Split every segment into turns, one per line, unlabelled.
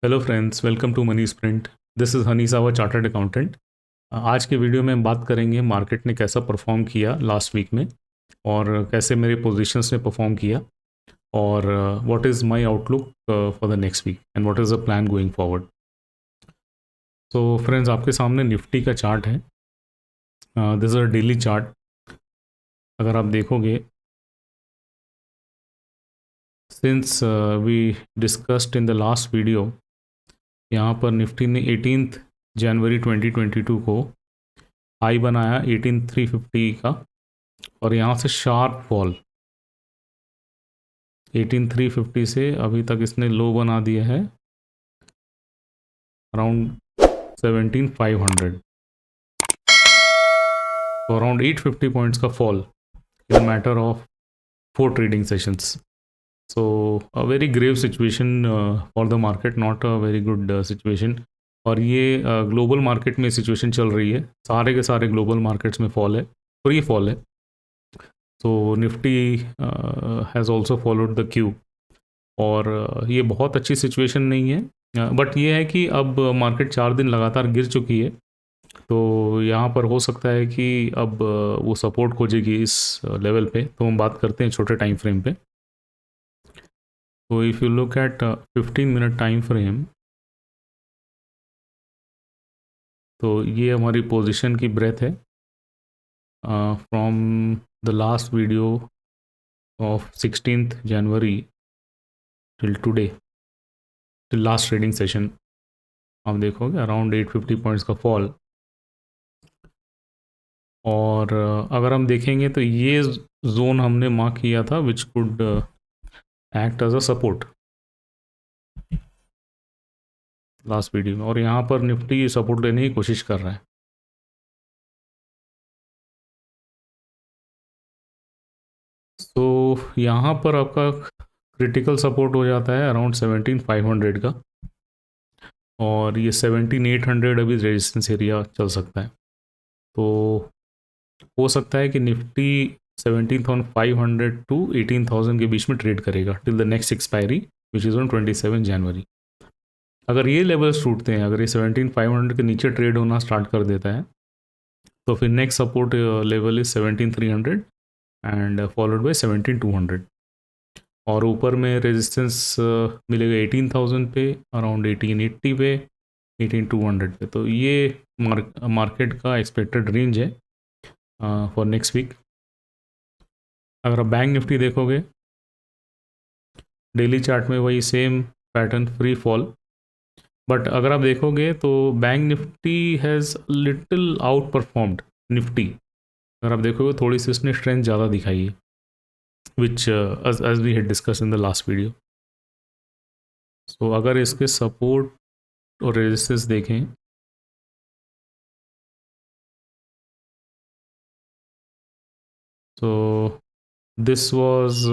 Hello friends, welcome to Money Sprint. This is Honey Sawa, chartered accountant. आज के video में हम बात करेंगे मार्केट ने कैसा परफॉर्म किया लास्ट वीक में, और कैसे मेरे पोजीशंस ने परफॉर्म किया, और what is my outlook for the next week and what is the plan going forward. तो फ्रेंड्स, आपके सामने निफ्टी का चार्ट है। This is a daily chart. अगर आप देखोगे, since we discussed in the last video, यहाँ पर निफ्टी ने 18 जनवरी 2022 को हाई बनाया 18,350 का, और यहाँ से शार्प फॉल 18,350 से अभी तक इसने लो बना दिया है अराउंड 17,500। तो अराउंड 850 पॉइंट्स का fall in a matter of 4 trading sessions. So a very grave situation for the market, not a very good situation. और ये ग्लोबल मार्केट में सिचुएशन चल रही है, सारे के सारे ग्लोबल मार्केट्स में फॉल है, फ्री फॉल है। तो Nifty has also followed the Q, और ये बहुत अच्छी सिचुएशन नहीं है, बट ये है कि अब मार्केट 4 दिन लगातार गिर चुकी है, तो यहाँ पर हो सकता है कि अब वो सपोर्ट खोजेगी इस लेवल पे। तो हम बात करते हैं छोटे टाइम फ्रेम पे। तो if you look at 15 minute time frame, तो ये हमारी पोजीशन की ब्रेथ है from the last video of 16th January till today, till last trading session. आप देखोगे अराउंड 850 पॉइंट्स का फॉल। और अगर हम देखेंगे तो ये जोन हमने मार्क किया था which could act as a support last video में, और यहाँ पर निफ्टी सपोर्ट लेने की कोशिश कर रहा है। तो यहाँ पर आपका क्रिटिकल सपोर्ट हो जाता है अराउंड 17,500 का, और ये 17,800 अभी रेजिस्टेंस एरिया चल सकता है। तो हो सकता है कि निफ्टी 17,500 टू 18,000 के बीच में ट्रेड करेगा till the next expiry which is on 27 जनवरी। अगर ये लेवल्स टूटते हैं, अगर ये 17,500 के नीचे ट्रेड होना स्टार्ट कर देता है, तो फिर next support level is 17,300 and followed by 17,200, और ऊपर में रेजिस्टेंस मिलेगा 18,000 पे, अराउंड 1880 पे, 18,200 पे। तो ये मार्केट का एक्सपेक्टेड रेंज है फॉर नेक्स्ट वीक। अगर आप बैंक निफ्टी देखोगे, डेली चार्ट में वही same pattern, free fall. But अगर आप देखोगे तो bank Nifty has little out performed Nifty. अगर आप देखोगे थोड़ी सी उसने स्ट्रेंथ ज़्यादा दिखाई है, which as we had discuss in the last video. So अगर इसके सपोर्ट और रेजिस्टेंस देखें, तो this was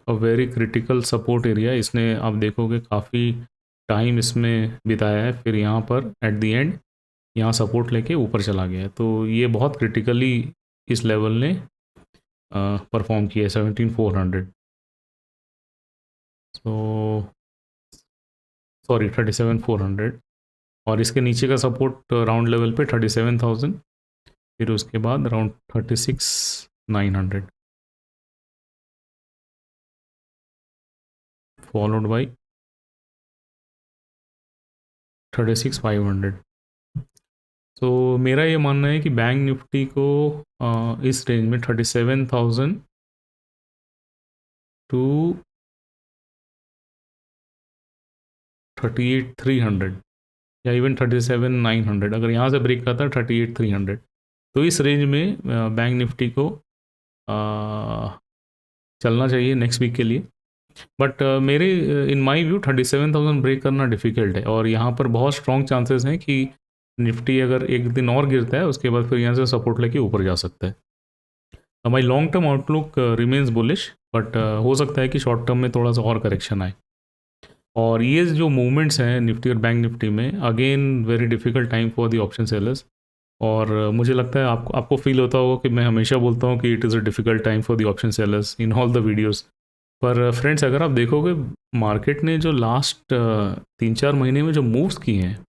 a very critical support area. इसने आप देखोगे काफ़ी टाइम इसमें बिताया है, फिर यहाँ पर एट द एंड यहाँ सपोर्ट लेके ऊपर चला गया है। तो ये बहुत क्रिटिकली इस लेवल ने परफॉर्म किया है, 17,400। सो सॉरी 37,400, और इसके नीचे का सपोर्ट राउंड लेवल पे 37,000, फिर उसके बाद अराउंड 36,900 फॉलोड बाई 36,500। तो मेरा ये मानना है कि बैंक निफ्टी को इस रेंज में 37,000 टू 38,300 या इवन 37,900, अगर यहाँ से ब्रेक करता है 38,300, तो इस रेंज में बैंक निफ्टी को चलना चाहिए नेक्स्ट वीक के लिए। बट मेरे इन माय व्यू 37,000 ब्रेक करना डिफ़िकल्ट है, और यहाँ पर बहुत स्ट्रॉन्ग चांसेस हैं कि निफ्टी अगर एक दिन और गिरता है उसके बाद फिर यहाँ से सपोर्ट लेके ऊपर जा सकता है। My long term outlook remains bullish, but हो सकता है कि शॉर्ट टर्म में थोड़ा सा और करेक्शन आए। और ये जो मूवमेंट्स हैं निफ्टी और बैंक निफ्टी में, again very difficult time for the option sellers. और मुझे लगता है आपको फील होता होगा कि मैं हमेशा बोलता हूँ कि it is a difficult time for the option sellers in all the videos, पर फ्रेंड्स अगर आप देखोगे मार्केट ने जो लास्ट 3-4 महीने में जो मूव्स किए हैं,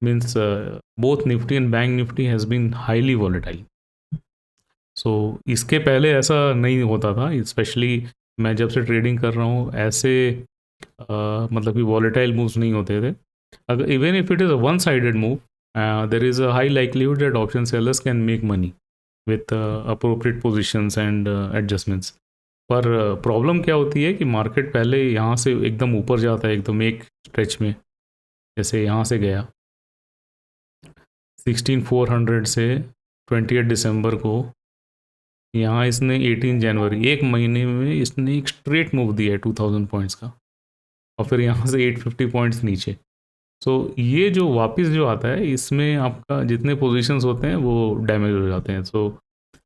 means both Nifty and bank Nifty has been highly volatile. So इसके पहले ऐसा नहीं होता था, स्पेशली मैं जब से ट्रेडिंग कर रहा हूँ ऐसे मतलब कि वॉलेटाइल मूव्स नहीं होते थे। अगर even if it is a one sided move, there is a high likelihood that option sellers can make money with appropriate positions and adjustments. पर प्रॉब्लम क्या होती है कि मार्केट पहले यहाँ से एकदम ऊपर जाता है, एकदम एक स्ट्रेच में, जैसे यहाँ से गया 16,400 से 28 दिसंबर को, यहाँ इसने 18 जनवरी, एक महीने में इसने एक स्ट्रेट मूव दिया है 2000 पॉइंट्स का, और फिर यहाँ से 850 पॉइंट्स नीचे। सो ये जो वापस जो आता है इसमें आपका जितने पोजीशंस होते हैं वो डैमेज हो जाते हैं। सो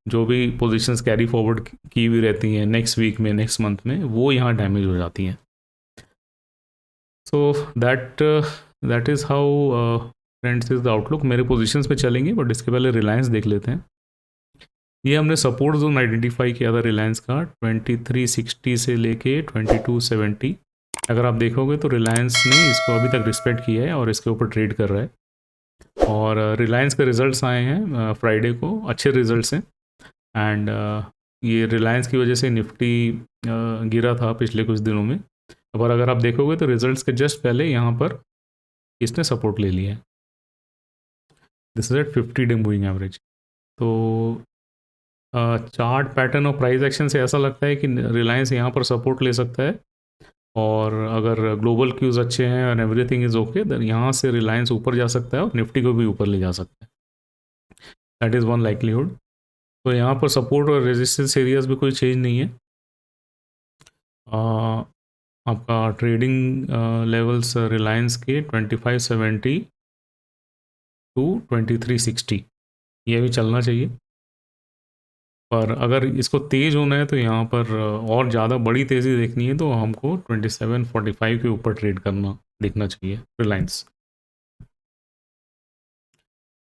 जो भी पोजीशंस कैरी फॉरवर्ड की हुई रहती हैं नेक्स्ट वीक में, नेक्स्ट मंथ में, वो यहाँ डैमेज हो जाती हैं। So that is how friends is the outlook. मेरे पोजीशंस पे चलेंगे, बट इसके पहले रिलायंस देख लेते हैं। ये हमने सपोर्ट जोन आइडेंटिफाई किया था रिलायंस का 2360 से लेके 2270। अगर आप देखोगे तो रिलायंस ने इसको अभी तक रिस्पेक्ट किया है और इसके ऊपर ट्रेड कर रहा है। और रिलायंस के रिजल्ट्स आए हैं फ्राइडे को, अच्छे रिजल्ट्स हैं। एंड ये रिलायंस की वजह से निफ्टी गिरा था पिछले कुछ दिनों में। पर अगर आप देखोगे तो रिजल्ट्स के जस्ट पहले यहाँ पर इसने सपोर्ट ले लिया है। This is at 50 day moving average. तो चार्ट पैटर्न और प्राइस एक्शन से ऐसा लगता है कि रिलायंस यहाँ पर सपोर्ट ले सकता है, और अगर ग्लोबल क्यूज़ अच्छे हैं और एवरीथिंग इज़ ओके, देन यहाँ से रिलायंस ऊपर जा सकता है और निफ्टी को भी ऊपर ले जा सकता है। That is one likelihood. तो यहाँ पर सपोर्ट और रेजिस्टेंस एरियाज भी कोई चेंज नहीं है। आपका ट्रेडिंग लेवल्स रिलायंस के 2570 टू 2360, ये भी चलना चाहिए। पर अगर इसको तेज़ होना है तो यहाँ पर और ज़्यादा बड़ी तेज़ी देखनी है तो हमको 2745 के ऊपर ट्रेड करना देखना चाहिए रिलायंस।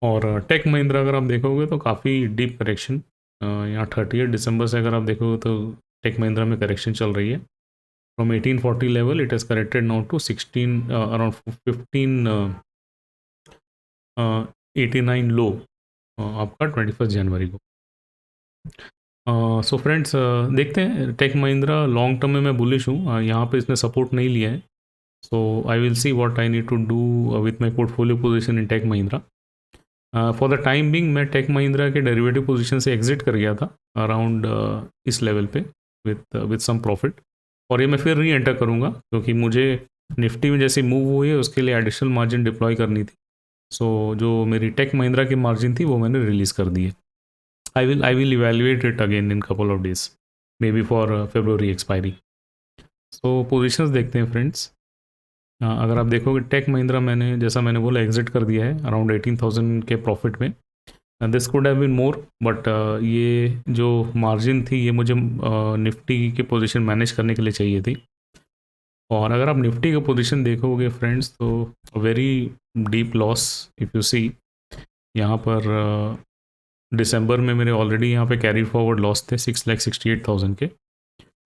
और टेक महिंद्रा अगर आप देखोगे तो काफ़ी डीप करेक्शन, यहाँ 38 दिसंबर से अगर आप देखोगे तो टेक महिंद्रा में करेक्शन चल रही है। From 1840 level it has corrected now to 16 around 1589 low आपका 21 जनवरी को। सो फ्रेंड्स देखते हैं, टेक महिंद्रा लॉन्ग टर्म में मैं बुलिश हूँ। यहाँ पे इसने सपोर्ट नहीं लिया है, so I will see what I need to do with my portfolio position in Tech Mahindra. For the time being मैं टेक महिंद्रा के डेरिवेटिव पोजीशन से एग्जिट कर गया था अराउंड इस लेवल पे विथ सम प्रॉफिट, और ये मैं फिर री एंटर करूँगा क्योंकि मुझे निफ्टी में जैसे मूव हुई है उसके लिए एडिशनल मार्जिन डिप्लॉय करनी थी। सो जो मेरी टेक महिंद्रा की मार्जिन थी वो मैंने रिलीज़ कर दी है। I will evaluate it again in couple of days, maybe for February expiry. So positions देखते हैं फ्रेंड्स। अगर आप देखोगे टेक महिंद्रा मैंने जैसा मैंने बोला एग्जिट कर दिया है अराउंड 18,000 के प्रॉफिट में। This could have been more, but ये जो मार्जिन थी ये मुझे निफ्टी की पोजीशन मैनेज करने के लिए चाहिए थी। और अगर आप निफ्टी का पोजीशन देखोगे फ्रेंड्स तो very deep loss if you see, यहाँ पर दिसंबर में मेरे ऑलरेडी यहाँ पे कैरी फॉरवर्ड लॉस थे 6,68,000 के,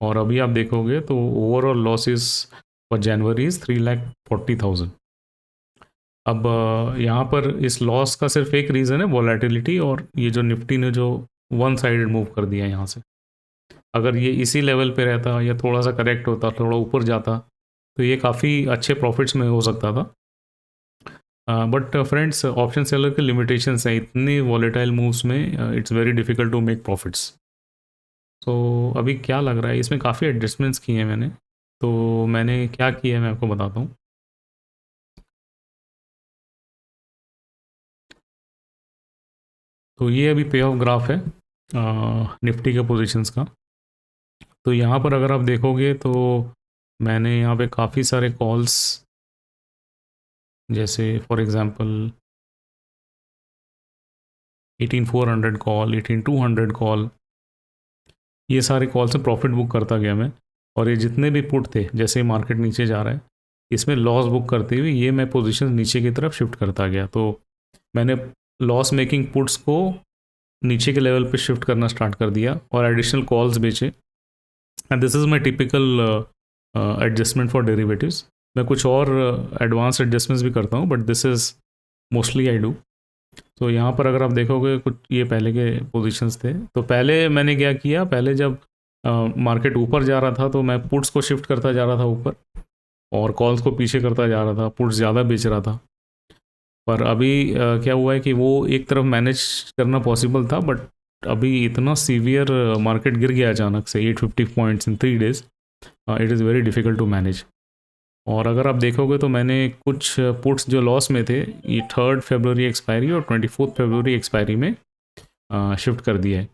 और अभी आप देखोगे तो overall losses for January is 3,40,000। अब यहाँ पर इस लॉस का सिर्फ एक रीज़न है वॉलेटिलिटी, और ये जो निफ्टी ने जो वन साइडेड मूव कर दिया यहाँ से। अगर ये इसी लेवल पे रहता या थोड़ा सा करेक्ट होता, थोड़ा ऊपर जाता, तो ये काफ़ी अच्छे प्रॉफिट्स में हो सकता था। बट फ्रेंड्स ऑप्शन सेलर के लिमिटेशंस हैं, इतने वॉलेटाइल मूव्स में it's very difficult to make profits. तो अभी क्या लग रहा है, इसमें काफ़ी एडजस्टमेंट्स किए हैं मैंने। तो मैंने क्या किया है मैं आपको बताता हूँ। तो ये अभी पे ऑफ ग्राफ है निफ्टी के पोजीशंस का। तो यहाँ पर अगर आप देखोगे तो मैंने यहाँ पे काफ़ी सारे कॉल्स, जैसे फॉर एग्ज़ाम्पल 18,400 कॉल, 18,200 कॉल, ये सारे कॉल से प्रॉफिट बुक करता गया मैं। और ये जितने भी पुट थे, जैसे ही मार्केट नीचे जा रहा है इसमें लॉस बुक करते हुए ये मैं पोजीशन नीचे की तरफ शिफ्ट करता गया। तो मैंने लॉस मेकिंग पुट्स को नीचे के लेवल पे शिफ्ट करना स्टार्ट कर दिया और एडिशनल कॉल्स बेचे and this is my typical adjustment for derivatives. मैं कुछ और एडवांस एडजस्टमेंट्स भी करता हूँ, but this is mostly I do. तो यहाँ पर अगर आप देखोगे कुछ ये पहले के पोजीशंस थे, तो पहले मैंने क्या किया, पहले जब मार्केट ऊपर जा रहा था तो मैं पुट्स को शिफ्ट करता जा रहा था ऊपर, और कॉल्स को पीछे करता जा रहा था, पुट्स ज़्यादा बेच रहा था। पर अभी क्या हुआ है कि वो एक तरफ मैनेज करना पॉसिबल था, बट अभी इतना सीवियर मार्केट गिर गया अचानक से 850 points in 3 days, it is very difficult to manage. और अगर आप देखोगे तो मैंने कुछ पुट्स जो लॉस में थे, ये 3 फरवरी एक्सपायरी और 24 फरवरी एक्सपायरी में शिफ्ट कर दिया है।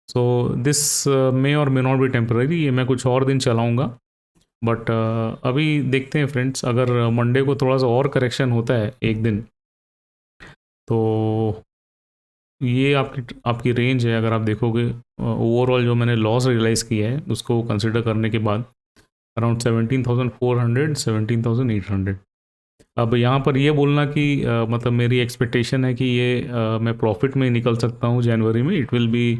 सो दिस मे और मे नॉट बी टेम्पररी, ये मैं कुछ और दिन चलाऊँगा। बट अभी देखते हैं फ्रेंड्स, अगर मंडे को थोड़ा सा और करेक्शन होता है एक दिन, तो ये आपकी आपकी रेंज है। अगर आप देखोगे ओवरऑल जो मैंने लॉस रियलाइज़ किया है उसको कंसिडर करने के बाद, अराउंड 17,400 17,800। अब यहाँ पर ये बोलना कि मतलब मेरी एक्सपेक्टेशन है कि ये मैं प्रॉफिट में निकल सकता हूँ जनवरी में, it will be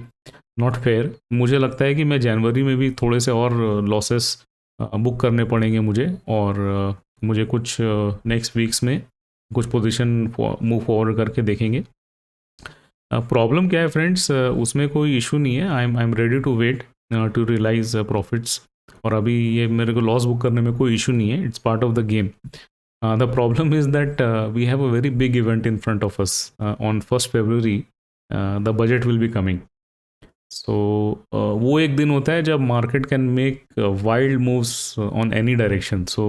not fair. मुझे लगता है कि मैं जनवरी में भी थोड़े से और लॉसेस बुक करने पड़ेंगे मुझे, और मुझे कुछ नेक्स्ट वीक्स में कुछ पोजीशन मूव फॉरवर्ड करके देखेंगे। प्रॉब्लम क्या है फ्रेंड्स, उसमें कोई इशू नहीं है। I am ready to wait to realise profits, और अभी ये मेरे को लॉस बुक करने में कोई इशू नहीं है, it's part of the game. The problem is that we have a very big event in front of us on 1st February, the budget will be coming. So वो एक दिन होता है जब market can make wild moves on any direction. So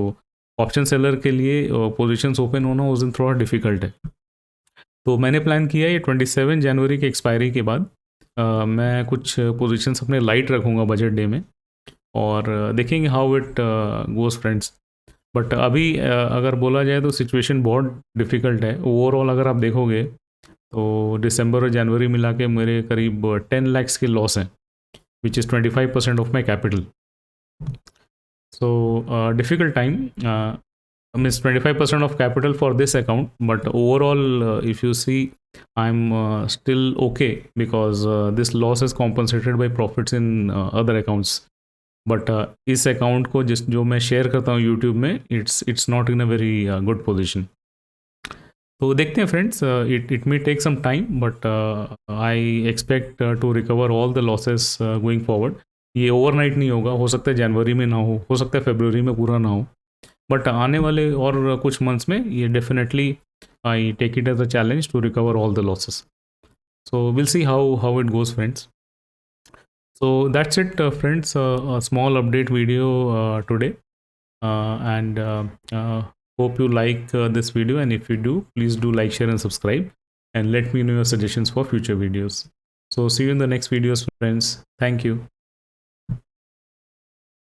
option seller के लिए positions open होना उस दिन थोड़ा डिफिकल्ट है। तो मैंने प्लान किया है 27 जनवरी के एक्सपायरी के बाद मैं कुछ पोजीशंस अपने लाइट रखूँगा बजट डे में, और देखेंगे how it goes friends. But अभी अगर बोला जाए तो सिचुएशन बहुत डिफ़िकल्ट है ओवरऑल। अगर आप देखोगे तो दिसंबर और जनवरी मिला के मेरे करीब 10 lakhs के लॉस हैं, which is 25% of my capital. So difficult time, means 25% of capital for this account, but overall if you see I'm still okay, because this loss is compensated by profits in other accounts, but इस account को जो मैं share करता हूँ YouTube में, it's not in a very good position। तो देखते हैं friends, it may take some time, but I expect to recover all the losses going forward. ये ओवरनाइट नहीं होगा, हो सकता है जनवरी में ना हो सकता है फरवरी में पूरा ना हो, बट आने वाले और कुछ मंथ्स में ये definitely I take it as a challenge to recover all the losses. So will see how it goes friends. So that's it, friends. A small update video today, and hope you like this video. And if you do, please do like, share, and subscribe. And let me know your suggestions for future videos. So see you in the next videos, friends. Thank you.